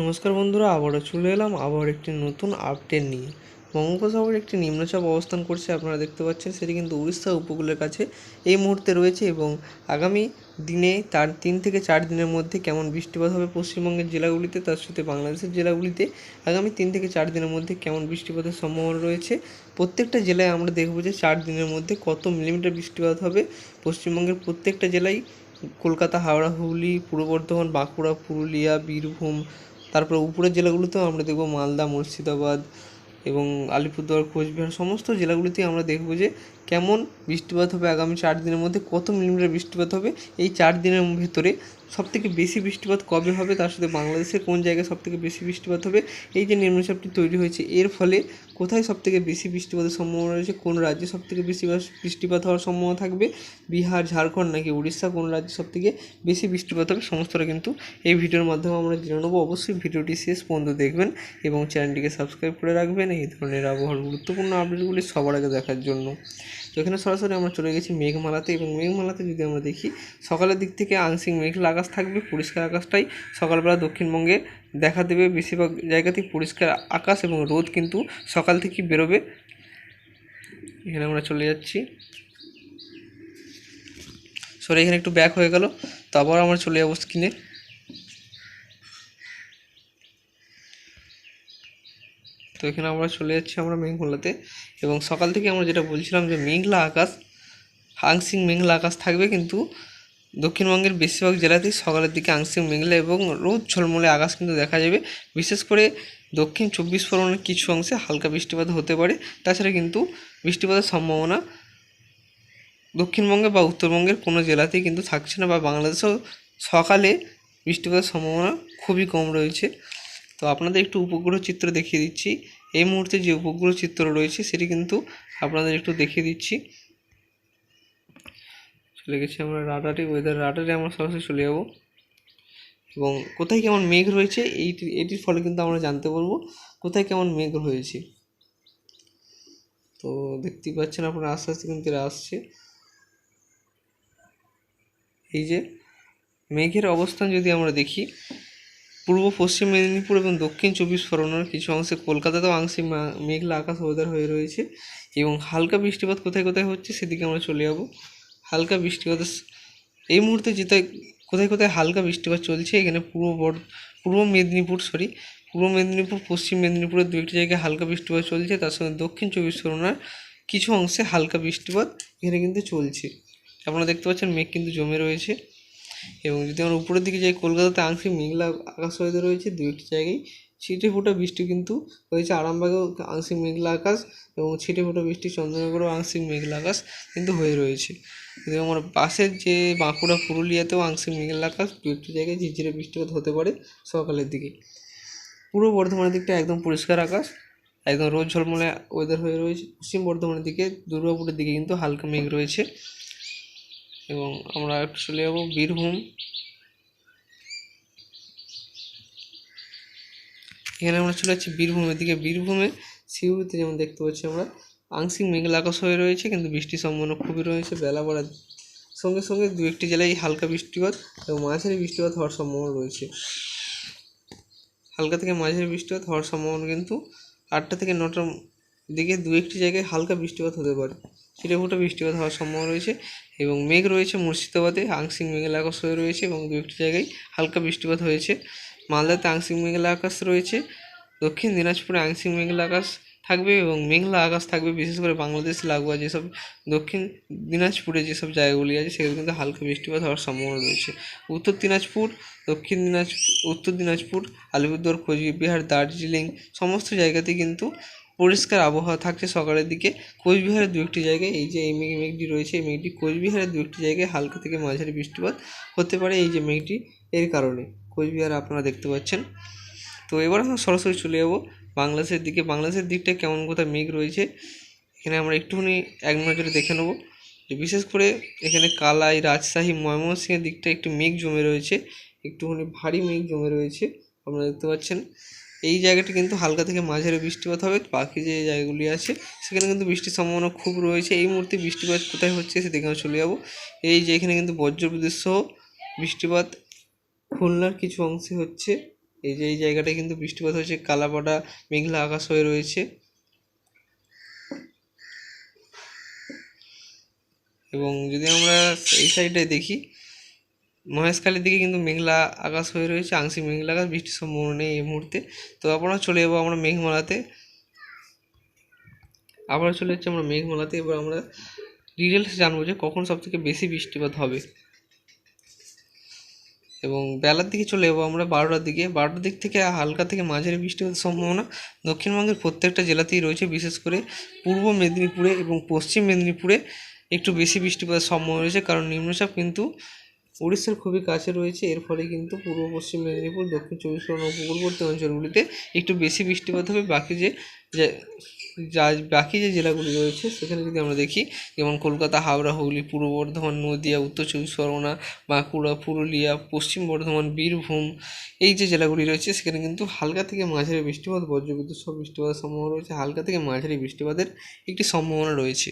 নমস্কার বন্ধুরা, আবারও চলে এলাম একটি নতুন আপডেট নিয়ে। বঙ্গোপসাগরে একটি নিম্নচাপ অবস্থান করছে, আপনারা দেখতে পাচ্ছেন। সেটি কিন্তু উড়িষ্যা উপকূলের কাছে এই মুহূর্তে রয়েছে এবং আগামী দিনে তার 3 থেকে 4 দিনের মধ্যে কেমন বৃষ্টিপাত হবে পশ্চিমবঙ্গের জেলাগুলিতে, তার সাথে বাংলাদেশের জেলাগুলিতে আগামী 3 থেকে 4 দিনের মধ্যে কেমন বৃষ্টিপাতের সম্ভাবনা রয়েছে। প্রত্যেকটা জেলায় আমরা দেখব যে 4 দিনের মধ্যে কত মিলিমিটার বৃষ্টিপাত হবে। পশ্চিমবঙ্গের প্রত্যেকটা জেলায়, কলকাতা, হাওড়া, হুগলি, পূর্ব বর্ধমান, বাঁকুড়া, পুরুলিয়া, বীরভূম, তারপরে উপরের জেলাগুলোতেও আমরা দেখব মালদা, মুর্শিদাবাদ এবং আলিপুরদুয়ার, কোচবিহার, সমস্ত জেলাগুলিতেই আমরা দেখব যে কেমন বৃষ্টিপাত হবে আগামী 4 দিনের মধ্যে, কত মিলিমিটার বৃষ্টিপাত হবে। এই 4 দিনের ভেতরে সবথেকে বেশি বৃষ্টিপাত কবে হবে, তার সাথে বাংলাদেশের কোন জায়গায় সবথেকে বেশি বৃষ্টিপাত হবে। এই যে নিম্নচাপটি তৈরি হয়েছে, এর ফলে কোথায় সবথেকে বেশি বৃষ্টিপাতের সম্ভাবনা রয়েছে, কোন রাজ্যে সবথেকে বেশি বৃষ্টিপাত হওয়ার সম্ভাবনা থাকবে, বিহার, ঝাড়খণ্ড নাকি উড়িষ্যা, কোন রাজ্যে সবথেকে বেশি বৃষ্টিপাত হবে, সমস্তটা কিন্তু এই ভিডিওর মাধ্যমে আমরা জেনে নেবো। অবশ্যই ভিডিওটি শেষ পর্যন্ত দেখবেন এবং চ্যানেলটিকে সাবস্ক্রাইব করে রাখবেন এই ধরনের আবহাওয়ার গুরুত্বপূর্ণ আপডেটগুলি সবার আগে দেখার জন্য। তো এখানে সরাসরি আমরা চলে গেছি মেঘমালাতে, এবং মেঘমালাতে যদি আমরা দেখি, সকালের দিক থেকে আংশিক মেঘলা আকাশ থাকবে। পরিষ্কার আকাশটাই সকালবেলা দক্ষিণবঙ্গে দেখা দেবে। বেশিরভাগ জায়গাতেই পরিষ্কার আকাশ এবং রোদ কিন্তু সকাল থেকেই বেরোবে। এখানে আমরা চলে যাচ্ছি, সরি এখানে একটু ব্যাক হয়ে গেল, তো আবার আমরা চলে যাবো স্ক্রিনে। তো এখানে আমরা চলে যাচ্ছি আমরা মেঘমালাতে, এবং সকাল থেকে আমরা যেটা বলছিলাম যে মেঘলা আকাশ, আংশিক মেঘলা আকাশ থাকবে, কিন্তু দক্ষিণবঙ্গের বেশিরভাগ জেলাতেই সকালের দিকে আংশিক মেঘলা এবং রোদ ঝলমলে আকাশ কিন্তু দেখা যাবে। বিশেষ করে দক্ষিণ 24 পরগনার কিছু অংশে হালকা বৃষ্টিপাত হতে পারে। তাছাড়া কিন্তু বৃষ্টিপাতের সম্ভাবনা দক্ষিণবঙ্গে বা উত্তরবঙ্গের কোনো জেলাতেই কিন্তু থাকছে না, বা বাংলাদেশেও সকালে বৃষ্টিপাতের সম্ভাবনা খুবই কম রয়েছে। তো আপনাদের একটু উপগ্রহ চিত্র দেখিয়ে দিচ্ছি। এই মুহূর্তে যে উপগ্রহ চিত্র রয়েছে সেটি কিন্তু আপনাদের একটু দেখিয়ে দিচ্ছি। চলে গেছি আমরা রাডারে, ওয়েদার রাডারে আমরা সরাসরি চলে যাব, এবং কোথায় কেমন মেঘ রয়েছে এটির ফলে কিন্তু আমরা জানতে পারবো কোথায় কেমন মেঘ রয়েছে। তো দেখতেই পাচ্ছেন আপনারা, আস্তে আস্তে কিন্তু এরা আসছে। এই যে মেঘের অবস্থান যদি আমরা দেখি, পূর্ব পশ্চিম মেদিনীপুর এবং দক্ষিণ 24 পরগনার কিছু অংশে, কলকাতাতেও আংশিক মেঘলা আকাশ ওয়েদার হয়ে রয়েছে, এবং হালকা বৃষ্টিপাত কোথায় কোথায় হচ্ছে সেদিকে আমরা চলে যাব। হালকা বৃষ্টিপাত এই মুহূর্তে যেটা কোথায় কোথায় হালকা বৃষ্টিপাত চলছে, এখানে পূর্ব মেদিনীপুর, পশ্চিম মেদিনীপুরের দু একটি জায়গায় হালকা বৃষ্টিপাত চলছে। তার সঙ্গে দক্ষিণ 24 পরগনার কিছু অংশে হালকা বৃষ্টিপাত এখানে কিন্তু চলছে। আপনারা দেখতে পাচ্ছেন মেঘ কিন্তু জমে রয়েছে। এবং যদি আমরা উপরের দিকে যাই, কলকাতাতে আংশিক মেঘলা আকাশ হয়ে রয়েছে, দু একটি জায়গায় ছিটে ফোটা বৃষ্টি কিন্তু হয়েছে। আরামবাগেও আংশিক মেঘলা আকাশ, এবং ছিটে ফোটা বৃষ্টি চন্দননগরেও আংশিক মেঘলা আকাশ কিন্তু হয়ে রয়েছে। যদি আমরা পাশের যে বাঁকুড়া, পুরুলিয়াতেও আংশিক মেঘলা আকাশ, দু একটি জায়গায় ঝিরঝিরে বৃষ্টিপাত হতে পারে সকালের দিকে। পূর্ব বর্ধমানের দিকটা একদম পরিষ্কার আকাশ, একদম রোদ ঝলমলে ওয়েদার হয়ে রয়েছে। পশ্চিম বর্ধমানের দিকে, দুর্গাপুরের দিকে কিন্তু হালকা মেঘ রয়েছে। এবং আমরা একটু চলে যাবো বীরভূম। এখানে আমরা চলে যাচ্ছি বীরভূমের দিকে। বীরভূমে সিউড়িতে যেমন দেখতে পাচ্ছি আমরা, আংশিক মেঘলা আকাশ হয়ে রয়েছে, কিন্তু বৃষ্টির সম্ভাবনা খুবই রয়েছে। বেলা বাড়ার সঙ্গে সঙ্গে দু একটি জেলায় হালকা বৃষ্টিপাত এবং মাঝারি বৃষ্টিপাত হওয়ার সম্ভাবনা রয়েছে। হালকা থেকে মাঝারি বৃষ্টিপাত হওয়ার সম্ভাবনা কিন্তু 8টা থেকে 9টার দিকে দু একটি জায়গায় হালকা বৃষ্টিপাত হতে পারে, ছিটেফোঁটা বৃষ্টিপাত হওয়ার সম্ভাবনা রয়েছে। এবং মেঘ রয়েছে মুর্শিদাবাদে, আংশিক মেঘলা আকাশ হয়ে রয়েছে, এবং দু একটি জায়গায় হালকা বৃষ্টিপাত হয়েছে। মালদাতে আংশিক মেঘলা আকাশ রয়েছে। দক্ষিণ দিনাজপুরে আংশিক মেঘলা আকাশ থাকবে এবং মেঘলা আকাশ থাকবে, বিশেষ করে বাংলাদেশ লাগোয়া যেসব দক্ষিণ দিনাজপুরে যেসব জায়গাগুলি আছে সেগুলো কিন্তু হালকা বৃষ্টিপাত হওয়ার সম্ভাবনা রয়েছে। উত্তর দিনাজপুর, উত্তর দিনাজপুর, আলিপুরদুয়ার, কোচবিহার, দার্জিলিং, সমস্ত জায়গাতেই কিন্তু পরিষ্কার আবহাওয়া থাকছে সকালের দিকে। কোচবিহারের দু একটি জায়গায় এই যে এই মেঘটি রয়েছে, এই মেঘটি কোচবিহারের দু একটি জায়গায় হালকা থেকে মাঝারি বৃষ্টিপাত হতে পারে এই যে মেঘটি এর কারণে কোচবিহার আপনারা দেখতে পাচ্ছেন। তো এবার আমরা সরাসরি চলে যাব বাংলাদেশের দিকে। বাংলাদেশের দিকটা কেমন কোথায় মেঘ রয়েছে এখানে আমরা একটুখানি এক নজরে দেখে নেব। যে বিশেষ করে এখানে কালাই, রাজশাহী, ময়মনসিংহের দিকটা একটু মেঘ জমে রয়েছে, একটুখানি ভারী মেঘ জমে রয়েছে আপনারা দেখতে পাচ্ছেন। এই জায়গাটি কিন্তু হালকা থেকে মাঝারি বৃষ্টিপাত হবে। বাকি যে জায়গাগুলি আছে সেখানে কিন্তু বৃষ্টির সম্ভাবনা খুব রয়েছে। এই মুহূর্তে বৃষ্টিপাত কোথায় হচ্ছে সেদিকে আমরা চলে যাব। এই যে এখানে কিন্তু বজ্রবিদ্যুৎ সহ বৃষ্টিপাত খুলনার কিছু অংশে হচ্ছে, এই যে এই জায়গাটায় কিন্তু বৃষ্টিপাত হয়েছে, কালাপাড়া মেঘলা আকাশ হয়ে রয়েছে। এবং যদি আমরা এই সাইডে দেখি, মহেশখালীর দিকে কিন্তু মেঘলা আকাশ হয়ে রয়েছে, আংশিক মেঘলা আকাশ, বৃষ্টির সম্ভাবনা নেই এই মুহূর্তে। তো আপনারা চলে যাবো আমরা মেঘমালাতে, আবার চলে যাচ্ছি আমরা মেঘমালাতে। এবার আমরা ডিটেলস জানবো যে কখন সবথেকে বেশি বৃষ্টিপাত হবে। এবং বেলার দিকে চলে যাবো আমরা 12টার দিকে। 12টার দিক থেকে হালকা থেকে মাঝারি বৃষ্টিপাতের সম্ভাবনা দক্ষিণবঙ্গের প্রত্যেকটা জেলাতেই রয়েছে, বিশেষ করে পূর্ব মেদিনীপুরে এবং পশ্চিম মেদিনীপুরে একটু বেশি বৃষ্টিপাতের সম্ভাবনা রয়েছে, কারণ নিম্নচাপ কিন্তু উড়িষ্যার খুবই কাছে রয়েছে। এর ফলে কিন্তু পূর্ব পশ্চিম মেদিনীপুর, দক্ষিণ চব্বিশ পরগনা উপকূলবর্তী অঞ্চলগুলিতে একটু বেশি বৃষ্টিপাত হবে। বাকি যে জেলাগুলি রয়েছে সেখানে যদি আমরা দেখি, যেমন কলকাতা, হাওড়া, হুগলি, পূর্ব বর্ধমান, নদিয়া, উত্তর চব্বিশ পরগনা, বাঁকুড়া, পুরুলিয়া, পশ্চিম বর্ধমান, বীরভূম, এই যে জেলাগুলি রয়েছে সেখানে কিন্তু হালকা থেকে মাঝারি বৃষ্টিপাত, বজ্রবিদ্যুৎ সহ বৃষ্টিপাতের সম্ভাবনা রয়েছে। হালকা থেকে মাঝারি বৃষ্টিপাতের একটি সম্ভাবনা রয়েছে।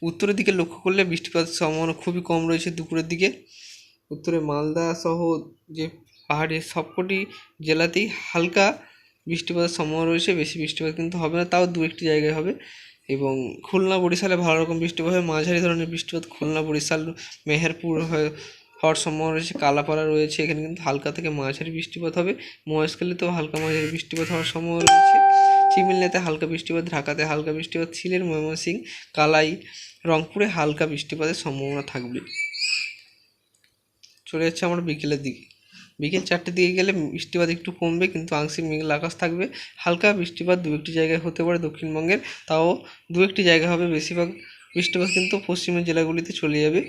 উত্তরের দিকে লক্ষ্য করলে বৃষ্টিপাতের সম্ভাবনা খুবই কম রয়েছে দুপুরের দিকে। উত্তরে মালদা সহ যে পাহাড়ের সবকটি জেলাতেই হালকা বৃষ্টিপাতের সম্ভাবনা রয়েছে, বেশি বৃষ্টিপাত কিন্তু হবে না, তাও দু একটি জায়গায় হবে। এবং খুলনা, বরিশালে ভালো রকম বৃষ্টিপাত হবে, মাঝারি ধরনের বৃষ্টিপাত খুলনা, বরিশাল, মেহেরপুর হওয়ার সম্ভাবনা রয়েছে। কালাপাড়া রয়েছে, এখানে কিন্তু হালকা থেকে মাঝারি বৃষ্টিপাত হবে। মহেশখালীতেও হালকা মাঝারি বৃষ্টিপাত হওয়ার সম্ভাবনা রয়েছে। চিমিলনাতে হালকা বৃষ্টিপাত, ঢাকাতে হালকা বৃষ্টিপাত, সিলেট, ময়মনসিংহ, কালাই, রংপুরে হালকা বৃষ্টিপাতের সম্ভাবনা থাকবে। চলে যাচ্ছে আমরা বিকেলের দিকে। বিকেল 4টের দিকে গেলে বৃষ্টিপাত একটু কমবে, কিন্তু আংশিক মেঘলা আকাশ থাকবে। হালকা বৃষ্টিপাত দু একটি জায়গায় হতে পারে দক্ষিণবঙ্গের, তাও দু একটি জায়গা হবে। বেশিরভাগ বৃষ্টিপাত কিন্তু পশ্চিমের জেলাগুলিতে চলে যাবে।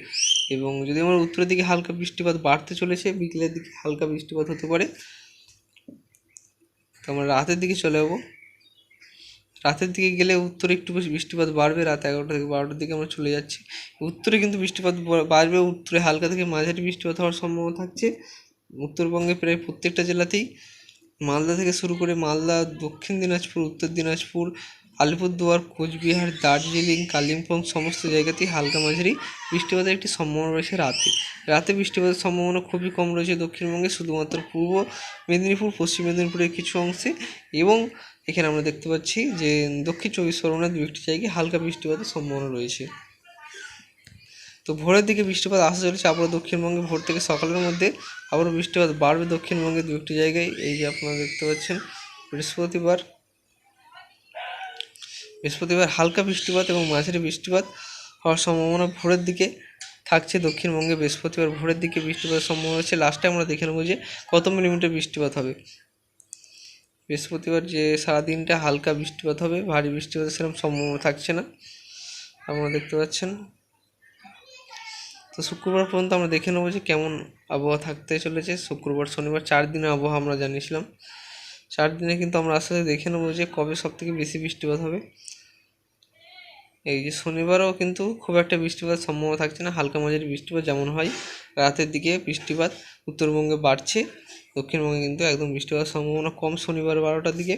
এবং যদি আমরা উত্তরের দিকে হালকা বৃষ্টিপাত বাড়তে চলেছে, বিকেলের দিকে হালকা বৃষ্টিপাত হতে পারে। তো আমরা রাতের দিকে চলে যাবো। রাতের দিকে গেলে উত্তরে একটু বেশি বৃষ্টিপাত বাড়বে। রাত 11টা থেকে 12টার দিকে আমরা চলে যাচ্ছি। উত্তরে কিন্তু বৃষ্টিপাত বাড়বে, উত্তরে হালকা থেকে মাঝারি বৃষ্টিপাত হওয়ার সম্ভাবনা থাকছে উত্তরবঙ্গে প্রায় প্রত্যেকটা জেলাতেই। মালদা থেকে শুরু করে মালদা, দক্ষিণ দিনাজপুর, উত্তর দিনাজপুর, আলিপুরদুয়ার, কোচবিহার, দার্জিলিং, কালিম্পং সমস্ত জায়গাতেই হালকা মাঝারি বৃষ্টিপাতের একটি সম্ভাবনা রয়েছে রাতে। রাতে বৃষ্টিপাতের সম্ভাবনা খুবই কম রয়েছে দক্ষিণবঙ্গে, শুধুমাত্র পূর্ব মেদিনীপুর, পশ্চিম মেদিনীপুরের কিছু অংশে। এবং এখানে আমরা দেখতে পাচ্ছি যে দক্ষিণ চব্বিশ পরগনার দু একটি জায়গায় হালকা বৃষ্টিপাতের সম্ভাবনা রয়েছে। তো ভোরের দিকে বৃষ্টিপাত আসা চলেছে আবারও দক্ষিণবঙ্গে। ভোর থেকে সকালের মধ্যে আবারও বৃষ্টিপাত বাড়বে দক্ষিণবঙ্গে দু একটি জায়গায়। এই যে আপনারা দেখতে পাচ্ছেন, বৃহস্পতিবার হালকা বৃষ্টিপাত এবং মাঝারি বৃষ্টিপাত হওয়ার সম্ভাবনা ভোরের দিকে থাকছে দক্ষিণবঙ্গে। বৃহস্পতিবার ভোরের দিকে বৃষ্টিপাতের সম্ভাবনা রয়েছে। লাস্টে আমরা দেখে নেবো যে কত মিলিমিটার বৃষ্টিপাত হবে। বৃহস্পতিবার যে সারাদিনটা হালকা বৃষ্টিপাত হবে, ভারী বৃষ্টিপাতের সেরকম সম্ভাবনা থাকছে না, আপনারা দেখতে পাচ্ছেন। তো শুক্রবার পর্যন্ত আমরা দেখে নেবো যে কেমন আবহাওয়া থাকতে চলেছে। শুক্রবার, শনিবার 4 দিনের আবহাওয়া আমরা জানিয়েছিলাম। 4 দিনে কিন্তু আমরা আসলে দেখে নেবো যে কবে সবথেকে বেশি বৃষ্টিপাত হবে। এই যে শনিবারও কিন্তু খুব একটা বৃষ্টিপাতের সম্ভাবনা থাকছে না, হালকা মাঝারি বৃষ্টিপাত যেমন হয়। রাতের দিকে বৃষ্টিপাত উত্তরবঙ্গে বাড়ছে, দক্ষিণবঙ্গে কিন্তু একদম বৃষ্টিপাতের সম্ভাবনা কম শনিবার 12টার দিকে।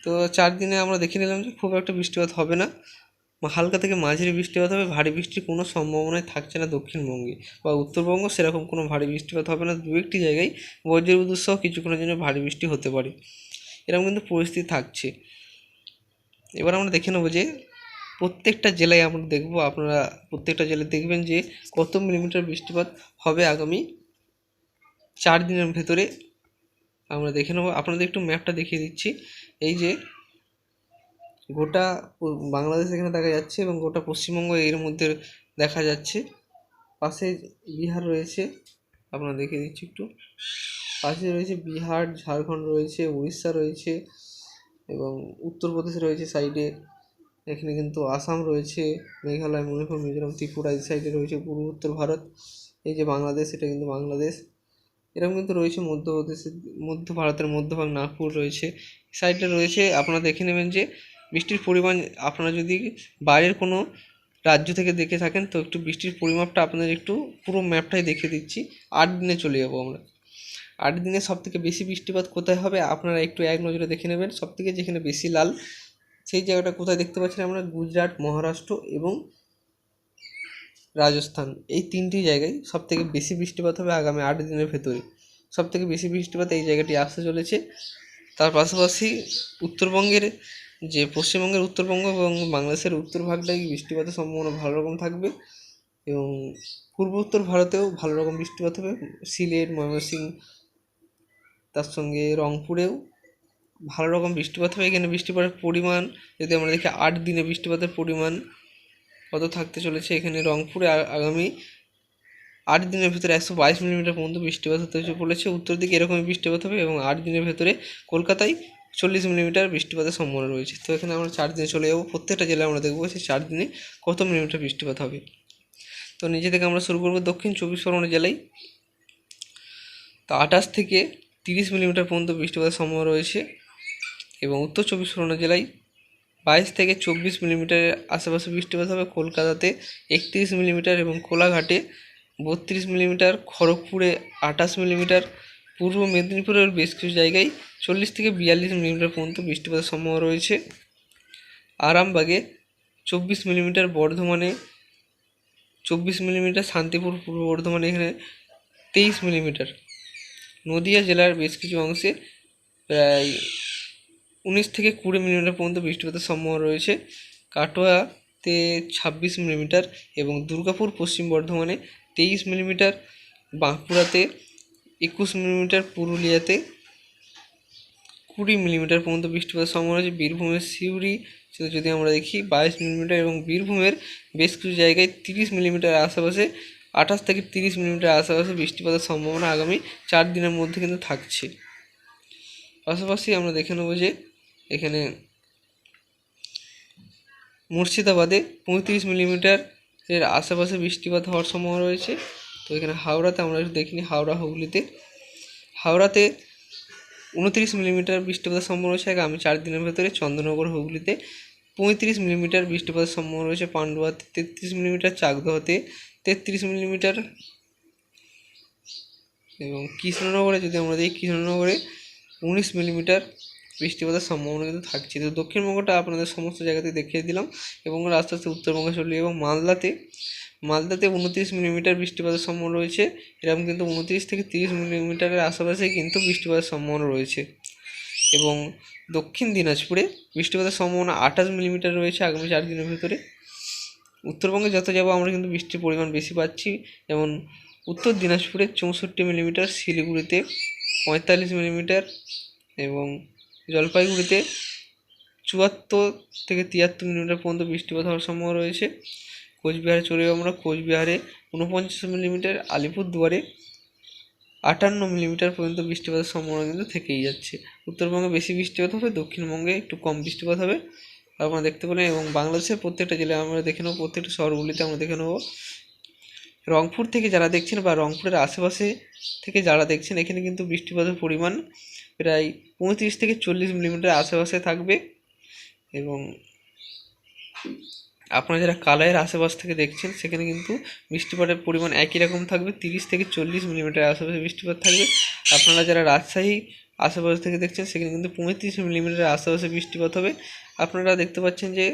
তো 4 দিনে আমরা দেখে নিলাম যে খুব একটা বৃষ্টিপাত হবে না, হালকা থেকে মাঝারি বৃষ্টিপাত হবে। ভারী বৃষ্টির কোনো সম্ভাবনাই থাকছে না দক্ষিণবঙ্গে বা উত্তরবঙ্গ, সেরকম কোনো ভারী বৃষ্টিপাত হবে না। দু একটি জায়গায় বজ্রবিদ্যুৎ সহ কিছুক্ষণের জন্য ভারী বৃষ্টি হতে পারে, এরকম কিন্তু পরিস্থিতি থাকছে। এবার আমরা দেখে নেবো যে প্রত্যেকটা জেলায় আমরা দেখবো, আপনারা প্রত্যেকটা জেলায় দেখবেন যে কত মিলিমিটার বৃষ্টিপাত হবে আগামী 4 দিনের ভেতরে। আমরা দেখে নেবো, আপনাদের একটু ম্যাপটা দেখিয়ে দিচ্ছি। এই যে গোটা বাংলাদেশ এখানে দেখা যাচ্ছে এবং গোটা পশ্চিমবঙ্গ এর মধ্যে দেখা যাচ্ছে। পাশে বিহার রয়েছে, আপনারা দেখিয়ে দিচ্ছি একটু। পাশে রয়েছে বিহার, ঝাড়খণ্ড রয়েছে, উড়িষ্যা রয়েছে এবং উত্তরপ্রদেশ রয়েছে সাইডে। এখানে কিন্তু আসাম রয়েছে, মেঘালয়, মণিপুর, মিজোরাম, ত্রিপুরা এই সাইডে রয়েছে পূর্ব উত্তর ভারত। এই যে বাংলাদেশ, এটা কিন্তু বাংলাদেশ। এরকম কিন্তু রয়েছে মধ্যপ্রদেশের, মধ্য ভারতের মধ্যভাগ নাগপুর রয়েছে, সাইডে রয়েছে। আপনারা দেখে নেবেন যে বৃষ্টির পরিমাণ, আপনারা যদি বাইরের কোনো রাজ্য থেকে দেখে থাকেন তো একটু বৃষ্টির পরিমাপটা আপনাদের একটু পুরো ম্যাপটাই দেখিয়ে দিচ্ছি। 8 দিনে চলে যাবো আমরা। 8 দিনে সবথেকে বেশি বৃষ্টিপাত কোথায় হবে আপনারা একটু এক নজরে দেখে নেবেন। সবথেকে যেখানে বেশি লাল সেই জায়গাটা কোথায় দেখতে পাচ্ছেন আমরা, গুজরাট, মহারাষ্ট্র এবং রাজস্থান, এই 3টি জায়গায় সবথেকে বেশি বৃষ্টিপাত হবে আগামী 8 দিনের ভেতরে। সবথেকে বেশি বৃষ্টিপাত এই জায়গাটি আসতে চলেছে। তার পাশাপাশি উত্তরবঙ্গের যে পশ্চিমবঙ্গের উত্তরবঙ্গ এবং বাংলাদেশের উত্তর ভাগটাই বৃষ্টিপাতের সম্ভাবনা ভালো রকম থাকবে এবং পূর্ব উত্তর ভারতেও ভালো রকম বৃষ্টিপাত হবে। সিলেট, ময়মনসিংহ, তার সঙ্গে রংপুরেও ভালো রকম বৃষ্টিপাত হবে। এখানে বৃষ্টিপাতের পরিমাণ যদি আমরা দেখি 8 দিনে বৃষ্টিপাতের পরিমাণ কত থাকতে চলেছে, এখানে রংপুরে আগামী 8 দিনের ভিতরে 122 মিলিমিটার পর্যন্ত বৃষ্টিপাত হতে চলেছে। উত্তর দিকে এরকমই বৃষ্টিপাত হবে এবং 8 দিনের ভেতরে কলকাতায় 40 মিলিমিটার বৃষ্টিপাতের সম্ভাবনা রয়েছে। তো এখানে আমরা 4 দিনে চলে যাবো, প্রত্যেকটা জেলায় আমরা দেখবো সেই 4 দিনে কত মিলিমিটার বৃষ্টিপাত হবে। তো নিচে থেকে আমরা শুরু করবো দক্ষিণ 24 পরগনা জেলায়। তো 28 থেকে 30 মিলিমিটার পর্যন্ত বৃষ্টিপাতের সম্ভাবনা রয়েছে এবং উত্তর 24 পরগনা জেলায় 22 থেকে 24 মিলিমিটারের আশেপাশে বৃষ্টিপাত হবে। কলকাতাতে 31 মিলিমিটার এবং কোলাঘাটে 32 মিলিমিটার, খড়গপুরে 28 মিলিমিটার, পূর্ব মেদিনীপুরের বেশ কিছু জায়গায় 40 থেকে 42 মিলিমিটার পর্যন্ত বৃষ্টিপাতের সম্ভাবনা রয়েছে। আরামবাগে 24 মিলিমিটার, বর্ধমানে 24 মিলিমিটার, শান্তিপুর পূর্ব বর্ধমানে এখানে 23 মিলিমিটার, নদিয়া জেলার বেশ কিছু অংশে প্রায় 19 থেকে 20 মিলিমিটার পর্যন্ত বৃষ্টিপাতের সম্ভাবনা রয়েছে। কাটোয়াতে 26 মিলিমিটার এবং দুর্গাপুর পশ্চিম বর্ধমানে 23 মিলিমিটার, বাঁকুড়াতে 21 মিলিমিটার, পুরুলিয়াতে 20 মিলিমিটার পর্যন্ত বৃষ্টিপাতের সম্ভাবনা রয়েছে। বীরভূমের সিউড়ি যদি আমরা দেখি 22 মিলিমিটার এবং বীরভূমের বেশ কিছু জায়গায় 30 মিলিমিটার আশেপাশে, 28 থেকে 30 মিলিমিটার আশেপাশে বৃষ্টিপাতের সম্ভাবনা আগামী 4 দিনের মধ্যে কিন্তু থাকছে। পাশাপাশি আমরা দেখে নেব যে এখানে মুর্শিদাবাদে 35 মিলিমিটার এর আশেপাশে বৃষ্টিপাত হওয়ার সম্ভাবনা রয়েছে। তো এখানে হাওড়াতে আমরা একটু দেখিনি, হাওড়াতে 29 মিলিমিটার বৃষ্টিপাতের সম্ভাবনা রয়েছে আগামী 4 দিনের ভেতরে। চন্দ্রনগর, হুগলিতে 35 মিলিমিটার বৃষ্টিপাতের সম্ভাবনা রয়েছে। পান্ডুয়াতে 33 মিলিমিটার, চাকদহতে 33 মিলিমিটার এবং কৃষ্ণনগরে যদি আমরা দেখি কৃষ্ণনগরে 19 মিলিমিটার বৃষ্টিপাতের সম্ভাবনা কিন্তু থাকছে। তো দক্ষিণবঙ্গটা আপনাদের সমস্ত জায়গাতে দেখিয়ে দিলাম এবং আস্তে আস্তে উত্তরবঙ্গে চলে এবং মালদাতে 29 মিলিমিটার বৃষ্টিপাতের সম্ভাবনা রয়েছে। এরকম কিন্তু 29 থেকে 30 মিলিমিটারের আশেপাশে কিন্তু বৃষ্টিপাতের সম্ভাবনা রয়েছে এবং দক্ষিণ দিনাজপুরে বৃষ্টিপাতের সম্ভাবনা 28 মিলিমিটার রয়েছে আগামী 4 দিনের ভিতরে। উত্তরবঙ্গে যত যাবো আমরা কিন্তু বৃষ্টির পরিমাণ বেশি পাচ্ছি, যেমন উত্তর দিনাজপুরে 64 মিলিমিটার, শিলিগুড়িতে 45 মিলিমিটার এবং জলপাইগুড়িতে 74 থেকে 73 মিলিমিটার পর্যন্ত বৃষ্টিপাত হওয়ার সম্ভাবনা রয়েছে। কোচবিহারে চলে যাবো আমরা, কোচবিহারে 49 মিলিমিটার, আলিপুরদুয়ারে 58 মিলিমিটার পর্যন্ত বৃষ্টিপাতের সম্ভাবনা কিন্তু থেকেই যাচ্ছে। উত্তরবঙ্গে বেশি বৃষ্টিপাত হবে, দক্ষিণবঙ্গে একটু কম বৃষ্টিপাত হবে আপনারা দেখতে পেলেন এবং বাংলাদেশের প্রত্যেকটা জেলায় আমরা দেখে নেবো, প্রত্যেকটা শহরগুলিতে আমরা দেখে নেবো। রংপুর থেকে যারা দেখছেন বা রংপুরের আশেপাশে থেকে যারা দেখছেন এখানে কিন্তু বৃষ্টিপাতের পরিমাণ প্রায় 35 থেকে 40 মিলিমিটার আশেপাশে থাকবে এবং আপনারা যারা কালাইয়ের আশেপাশ থেকে দেখছেন সেখানে কিন্তু বৃষ্টিপাতের পরিমাণ একই রকম থাকবে, 30 থেকে 40 মিলিমিটার আশেপাশে বৃষ্টিপাত থাকবে। আপনারা যারা রাজশাহী আশেপাশ থেকে দেখছেন সেখানে কিন্তু 35 মিলিমিটার আশেপাশে বৃষ্টিপাত হবে। আপনারা দেখতে পাচ্ছেন যে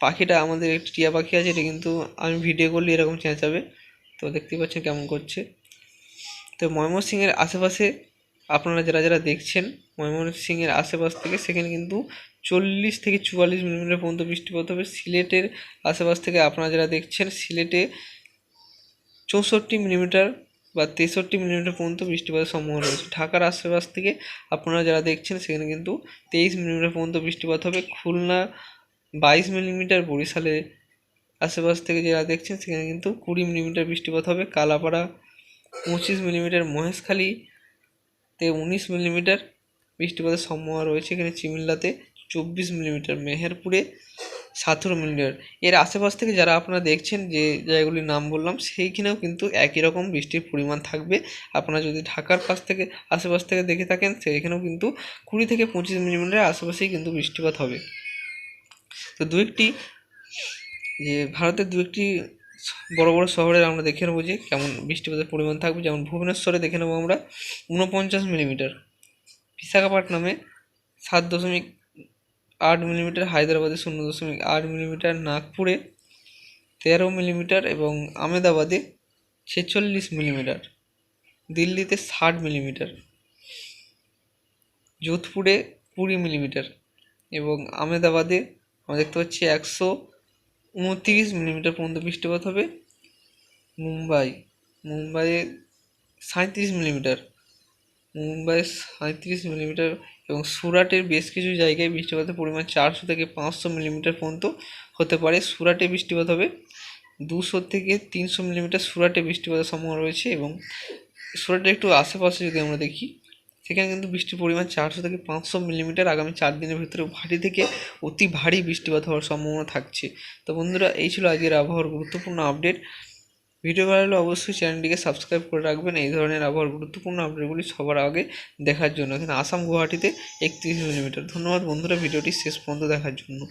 পাখিটা আমাদের একটি টিয়া পাখি আছে, এটা কিন্তু আমি ভিডিও করলে এরকম চেঁচাবে, তো দেখতেই পাচ্ছেন কেমন করছে। তো ময়মনসিংহের আশেপাশে আপনারা যারা যারা দেখছেন ময়মনসিংহের আশেপাশ থেকে সেখানে কিন্তু 40 থেকে 44 মিলিমিটার পর্যন্ত বৃষ্টিপাত হবে। সিলেটের আশেপাশ থেকে আপনারা যারা দেখছেন সিলেটে 64 মিলিমিটার বা 63 মিলিমিটার পর্যন্ত বৃষ্টিপাতের সম্ভাবনা রয়েছে। ঢাকার আশেপাশ থেকে আপনারা যারা দেখছেন সেখানে কিন্তু 23 মিলিমিটার পর্যন্ত বৃষ্টিপাত হবে। খুলনা 22 মিলিমিটার, বরিশালের আশেপাশ থেকে যারা দেখছেন সেখানে কিন্তু 20 মিলিমিটার বৃষ্টিপাত হবে। কালাপাড়া 25 মিলিমিটার, মহেশখালীতে 19 মিলিমিটার বৃষ্টিপাতের সম্ভাবনা রয়েছে। এখানে চিমিল্লাতে 24 মিলিমিটার, মেহেরপুরে 17 মিলিমিটার। এর আশেপাশ থেকে যারা আপনারা দেখছেন যে জায়গাগুলির নাম বললাম সেইখানেও কিন্তু একই রকম বৃষ্টির পরিমাণ থাকবে। আপনারা যদি ঢাকার পাশ থেকে আশেপাশ থেকে দেখে থাকেন সেইখানেও কিন্তু 20 থেকে 25 মিলিমিটার আশেপাশেই কিন্তু বৃষ্টিপাত হবে। তো ভারতের দু একটি বড় বড় শহরের আমরা দেখে নেবো যে কেমন বৃষ্টিপাতের পরিমাণ থাকবে। যেমন ভুবনেশ্বরে দেখে নেবো আমরা 49 মিলিমিটার, বিশাখাপট্টনমে 7.8 মিলিমিটার, হায়দ্রাবাদে 0.8 মিলিমিটার, নাগপুরে 13 মিলিমিটার এবং আহমেদাবাদে 46 মিলিমিটার। দিল্লিতে 60 মিলিমিটার, যোধপুরে 20 মিলিমিটার এবং আহমেদাবাদে আমরা দেখতে পাচ্ছি 129 মিলিমিটার পর্যন্ত বৃষ্টিপাত হবে। মুম্বাইয়ে 37 মিলিমিটার, মুম্বাইয়ে 37 মিলিমিটার এবং সুরাটের বেশ কিছু জায়গায় বৃষ্টিপাতের পরিমাণ 400 থেকে 500 মিলিমিটার পর্যন্ত হতে পারে। সুরাটে বৃষ্টিপাত হবে 200 থেকে 300 মিলিমিটার, সুরাটে বৃষ্টিপাতের সম্ভাবনা রয়েছে। এবং সুরাটের একটু আশেপাশে যদি আমরা দেখি, সেখানে কিন্তু বৃষ্টির পরিমাণ 400 থেকে 500 মিলিমিটার আগামী 4 দিনের ভিতরে ভারী থেকে অতি ভারী বৃষ্টিপাত হওয়ার সম্ভাবনা থাকছে। তো বন্ধুরা, এই ছিল আজকের আবহাওয়ার গুরুত্বপূর্ণ আপডেট। ভিডিও ভালো লাগলে অবশ্যই চ্যানেলটিকে সাবস্ক্রাইব করে রাখবেন এই ধরনের আবহাওয়ার গুরুত্বপূর্ণ আপডেটগুলি সবার আগে দেখার জন্য। এখানে আসাম গুয়াহাটিতে 31 মিলিমিটার। ধন্যবাদ বন্ধুরা ভিডিওটি শেষ পর্যন্ত দেখার জন্য।